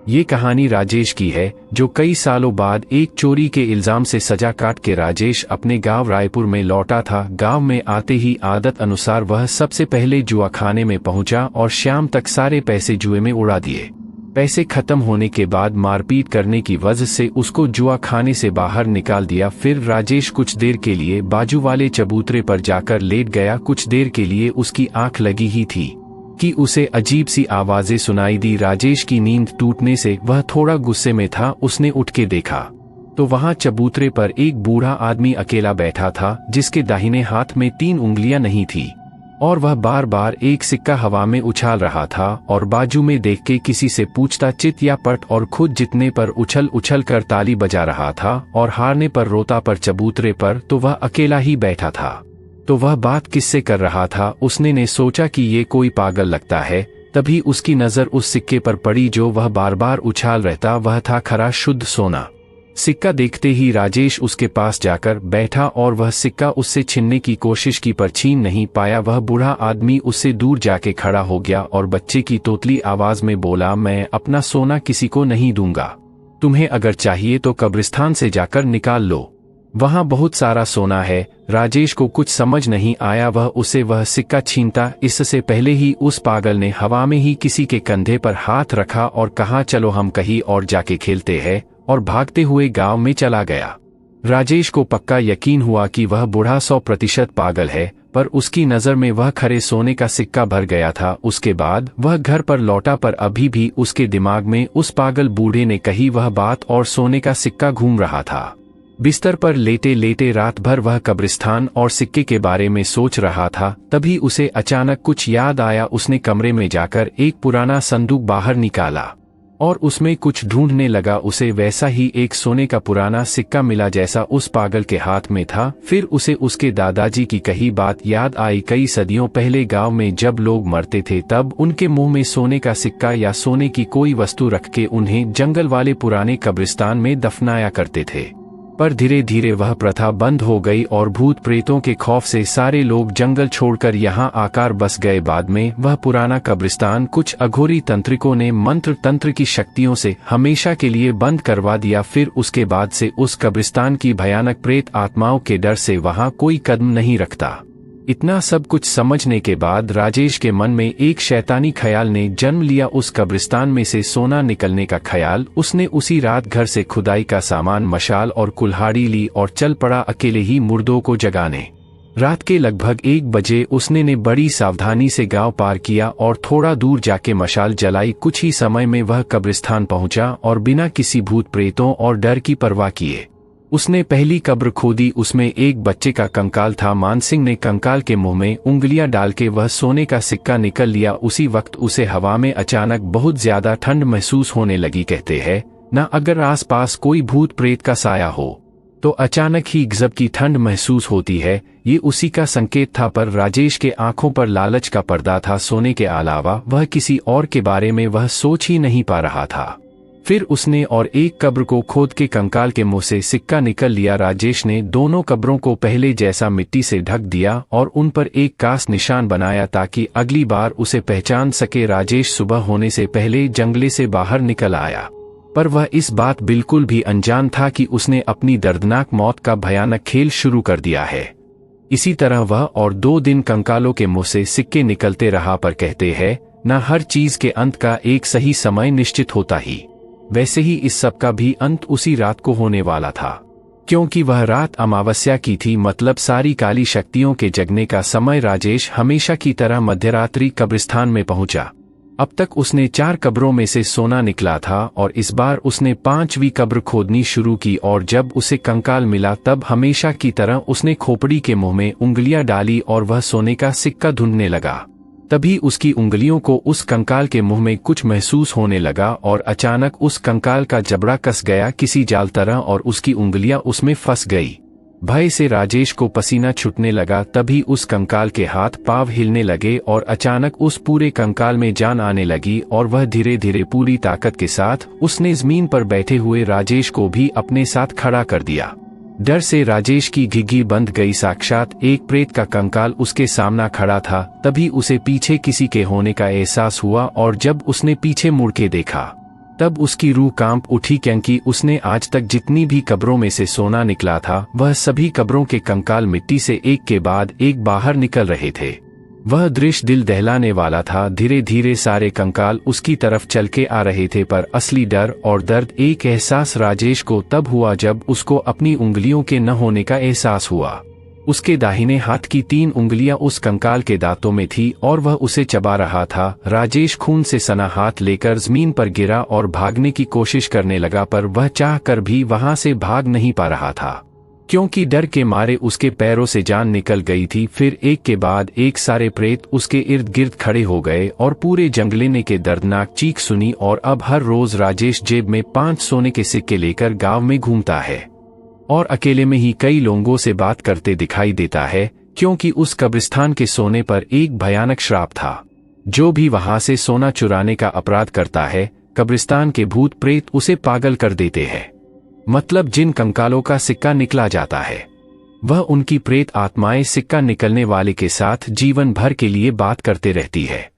ये कहानी राजेश की है, जो कई सालों बाद एक चोरी के इल्जाम से सजा काट के राजेश अपने गांव रायपुर में लौटा था। गांव में आते ही आदत अनुसार वह सबसे पहले जुआ खाने में पहुंचा और शाम तक सारे पैसे जुए में उड़ा दिए। पैसे खत्म होने के बाद मारपीट करने की वजह से उसको जुआ खाने से बाहर निकाल दिया। फिर राजेश कुछ देर के लिए बाजू वाले चबूतरे पर जाकर लेट गया। कुछ देर के लिए उसकी आंख लगी ही थी कि उसे अजीब सी आवाजें सुनाई दी। राजेश की नींद टूटने से वह थोड़ा गुस्से में था। उसने उठ के देखा तो वहां चबूतरे पर एक बूढ़ा आदमी अकेला बैठा था, जिसके दाहिने हाथ में 3 उंगलियां नहीं थी और वह बार बार एक सिक्का हवा में उछाल रहा था और बाजू में देख के किसी से पूछता चित या पट, और खुद जितने पर उछल उछल कर ताली बजा रहा था और हारने पर रोता पर चबूतरे पर तो वह अकेला ही बैठा था। तो वह बात किससे कर रहा था? उसने ने सोचा कि ये कोई पागल लगता है। तभी उसकी नजर उस सिक्के पर पड़ी जो वह बार बार उछाल रहता। वह था खरा शुद्ध सोना। सिक्का देखते ही राजेश उसके पास जाकर बैठा और वह सिक्का उससे छीनने की कोशिश की पर छीन नहीं पाया। वह बूढ़ा आदमी उससे दूर जाके खड़ा हो गया और बच्चे की तोतली आवाज में बोला, मैं अपना सोना किसी को नहीं दूंगा। तुम्हें अगर चाहिए तो कब्रिस्तान से जाकर निकाल लो, वहां बहुत सारा सोना है। राजेश को कुछ समझ नहीं आया। वह सिक्का छीनता इससे पहले ही उस पागल ने हवा में ही किसी के कंधे पर हाथ रखा और कहा, चलो हम कहीं और जाके खेलते हैं, और भागते हुए गांव में चला गया। राजेश को पक्का यकीन हुआ कि वह बूढ़ा 100% पागल है, पर उसकी नजर में वह खरे सोने का सिक्का भर गया था। उसके बाद वह घर पर लौटा, पर अभी भी उसके दिमाग में उस पागल बूढ़े ने कही वह बात और सोने का सिक्का घूम रहा था। बिस्तर पर लेटे लेटे रात भर वह कब्रिस्तान और सिक्के के बारे में सोच रहा था। तभी उसे अचानक कुछ याद आया। उसने कमरे में जाकर एक पुराना संदूक बाहर निकाला और उसमें कुछ ढूंढने लगा। उसे वैसा ही एक सोने का पुराना सिक्का मिला जैसा उस पागल के हाथ में था। फिर उसे उसके दादाजी की कही बात याद आई। कई सदियों पहले गांव में जब लोग मरते थे तब उनके मुंह में सोने का सिक्का या सोने की कोई वस्तु रख के उन्हें जंगल वाले पुराने कब्रिस्तान में दफनाया करते थे। पर धीरे धीरे वह प्रथा बंद हो गई और भूत प्रेतों के खौफ से सारे लोग जंगल छोड़कर यहाँ आकर बस गए। बाद में वह पुराना कब्रिस्तान कुछ अघोरी तंत्रिकों ने मंत्र तंत्र की शक्तियों से हमेशा के लिए बंद करवा दिया। फिर उसके बाद से उस कब्रिस्तान की भयानक प्रेत आत्माओं के डर से वहाँ कोई कदम नहीं रखता। इतना सब कुछ समझने के बाद राजेश के मन में एक शैतानी ख्याल ने जन्म लिया, उस कब्रिस्तान में से सोना निकलने का ख्याल। उसने उसी रात घर से खुदाई का सामान, मशाल और कुल्हाड़ी ली और चल पड़ा अकेले ही मुर्दों को जगाने। रात के लगभग 1 बजे उसने ने बड़ी सावधानी से गांव पार किया और थोड़ा दूर जाके मशाल जलाई। कुछ ही समय में वह कब्रिस्तान पहुंचा और बिना किसी भूत प्रेतों और डर की परवाह किए उसने पहली कब्र खोदी। उसमें एक बच्चे का कंकाल था। मानसिंह ने कंकाल के मुंह में उंगलियां डाल के वह सोने का सिक्का निकल लिया। उसी वक्त उसे हवा में अचानक बहुत ज्यादा ठंड महसूस होने लगी। कहते हैं ना, अगर आसपास कोई भूत प्रेत का साया हो तो अचानक ही गजब की ठंड महसूस होती है। ये उसी का संकेत था। पर राजेश के आंखों पर लालच का पर्दा था। सोने के अलावा वह किसी और के बारे में वह सोच ही नहीं पा रहा था। फिर उसने और एक कब्र को खोद के कंकाल के मुंह से सिक्का निकल लिया। राजेश ने दोनों कब्रों को पहले जैसा मिट्टी से ढक दिया और उन पर एक कास निशान बनाया ताकि अगली बार उसे पहचान सके। राजेश सुबह होने से पहले जंगले से बाहर निकल आया, पर वह इस बात बिल्कुल भी अनजान था कि उसने अपनी दर्दनाक मौत का भयानक खेल शुरू कर दिया है। इसी तरह वह और 2 दिन कंकालों के मुंह से सिक्के निकलते रहा। पर कहते हैं न, हर चीज के अंत का एक सही समय निश्चित होता ही। वैसे ही इस सब का भी अंत उसी रात को होने वाला था, क्योंकि वह रात अमावस्या की थी, मतलब सारी काली शक्तियों के जगने का समय। राजेश हमेशा की तरह मध्यरात्रि कब्रिस्तान में पहुंचा। अब तक उसने 4 कब्रों में से सोना निकला था और इस बार उसने 5वीं कब्र खोदनी शुरू की। और जब उसे कंकाल मिला तब हमेशा की तरह उसने खोपड़ी के मुंह में उंगलियां डाली और वह सोने का सिक्का ढूंढने लगा। तभी उसकी उंगलियों को उस कंकाल के मुंह में कुछ महसूस होने लगा और अचानक उस कंकाल का जबड़ा कस गया किसी जाल तरह और उसकी उंगलियां उसमें फंस गई। भय से राजेश को पसीना छूटने लगा। तभी उस कंकाल के हाथ पांव हिलने लगे और अचानक उस पूरे कंकाल में जान आने लगी और वह धीरे धीरे पूरी ताकत के साथ उसने जमीन पर बैठे हुए राजेश को भी अपने साथ खड़ा कर दिया। डर से राजेश की घिघी बंद गई। साक्षात एक प्रेत का कंकाल उसके सामने खड़ा था। तभी उसे पीछे किसी के होने का एहसास हुआ और जब उसने पीछे मुड़ के देखा तब उसकी रूह कांप उठी, क्योंकि उसने आज तक जितनी भी कब्रों में से सोना निकला था वह सभी कब्रों के कंकाल मिट्टी से एक के बाद एक बाहर निकल रहे थे। वह दृश्य दिल दहलाने वाला था। धीरे धीरे सारे कंकाल उसकी तरफ चल के आ रहे थे, पर असली डर और दर्द एक एहसास राजेश को तब हुआ जब उसको अपनी उंगलियों के न होने का एहसास हुआ। उसके दाहिने हाथ की 3 उंगलियां उस कंकाल के दांतों में थी और वह उसे चबा रहा था। राजेश खून से सना हाथ लेकर जमीन पर गिरा और भागने की कोशिश करने लगा, पर वह चाह कर भी वहां से भाग नहीं पा रहा था, क्योंकि डर के मारे उसके पैरों से जान निकल गई थी। फिर एक के बाद एक सारे प्रेत उसके इर्द गिर्द खड़े हो गए और पूरे जंगले ने के दर्दनाक चीख सुनी। और अब हर रोज राजेश जेब में 5 सोने के सिक्के लेकर गांव में घूमता है और अकेले में ही कई लोगों से बात करते दिखाई देता है, क्योंकि उस कब्रिस्तान के सोने पर एक भयानक श्राप था। जो भी वहां से सोना चुराने का अपराध करता है, कब्रिस्तान के भूत प्रेत उसे पागल कर देते हैं। मतलब जिन कंकालों का सिक्का निकला जाता है वह उनकी प्रेत आत्माएं सिक्का निकलने वाले के साथ जीवन भर के लिए बात करते रहती है।